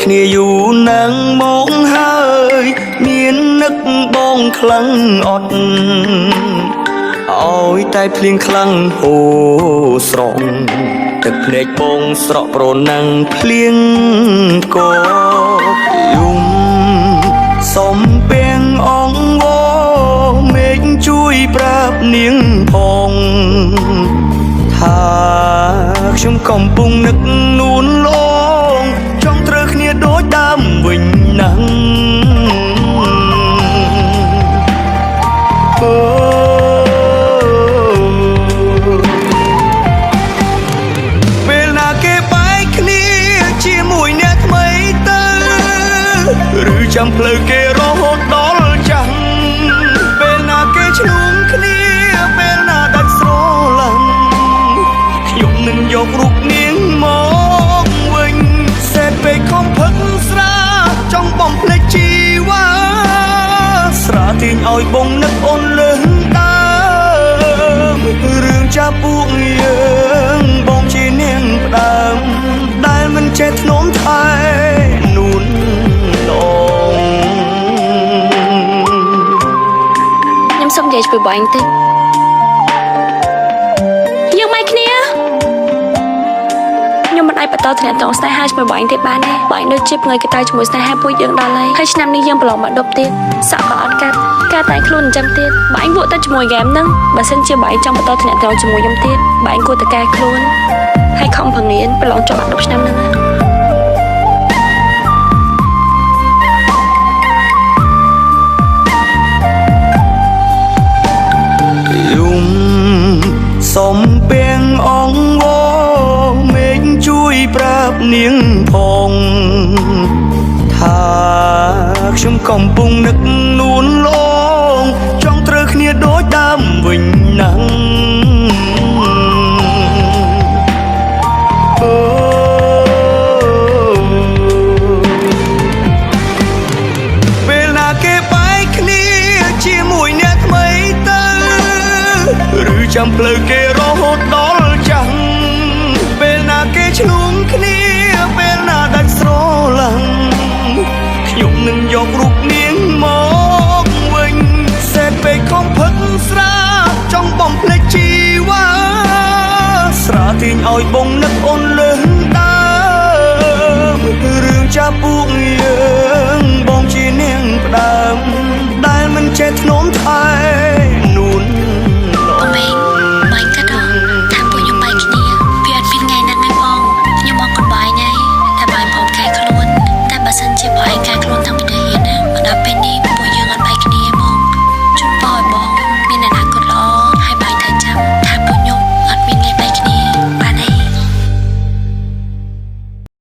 គ្នាយូរណាស់មកហើយមាននឹកបងខ្លាំងអត់ឲ្យតែភ្លៀងខ្លាំងហូរស្រង់ទឹកភ្នែកបងស្រក់ប្រណាំងភ្លៀងក៏យំសំពេងអងវមេឃជួយប្រាប់នាងផងថាខ្ញុំកំពុងនឹកនួនលងចង់ត្រូវគ្នាដូចដើមវិញណាស់ពេលណាគេបែកគ្នាជាមួយអ្នកថ្មីទៅឬចាំផ្លូវគេរហូតដល់ចាស់ពេលណាគេឆ្លងគ្នាពេលណាដាច់ស្រឡាញ់ខ្ញុំនឹងយករូបនាងមកវិញសេតពេកខំផឹកស្រាចង់បំភ្លេចជីវ៉ាស្រាទាញឲ្យបងនឹកអូនលើសដើមរឿងចាប់ពួកយើងបងជានាងផ្ដើមដែលមិនចេះធ្នមថែនួនឡងខ្ញុំសុំនិយាយជាមួយបងបន្តិចយើងមិនគ្នាខ្ញុំមិនអាចបន្តទំនាក់ទំនងស្នេហាជាមួយបងទេបានទេបងដូចជាផ្ងើយកតៅជាមួយស្នេហាពួកយើងដល់ហើយឆ្នាំនេះយើងប្រឡងមក10ទៀតសក់ក៏អត់កាត់ការតែខ្លួនអញ្ចឹងទៀតបងពួកទៅជាមួយហ្គេមហ្នឹងបើសិនជាបងចង់បន្តទំនាក់ទំនងជាមួយខ្ញុំទៀតបងគួរតែកែខ្លួនហើយខំប្រឹងរៀនប្រឡងចប់10ឆ្នាំហ្នឹងសំពេងអងវមេឃជួយប្រាប់នាងផងថាខ្ញុំកំពុងនឹកនួនលងចង់ត្រូវគ្នាដូចដើមវិញណាស់ពេលណាគេបែកគ្នាជាមួយអ្នកថ្មីទៅឬចាំផ្លូវគេរហូតដល់ចាស់ពេលណាគេឆ្លងគ្នាពេលណាដាច់ស្រឡាញ់ខ្ញុំនឹងយករូបនាងមកវិញសេតពេកខំផឹកស្រាចង់បំភ្លេចជីវ៉ាស្រាទាញឲ្យបងនឹកអូន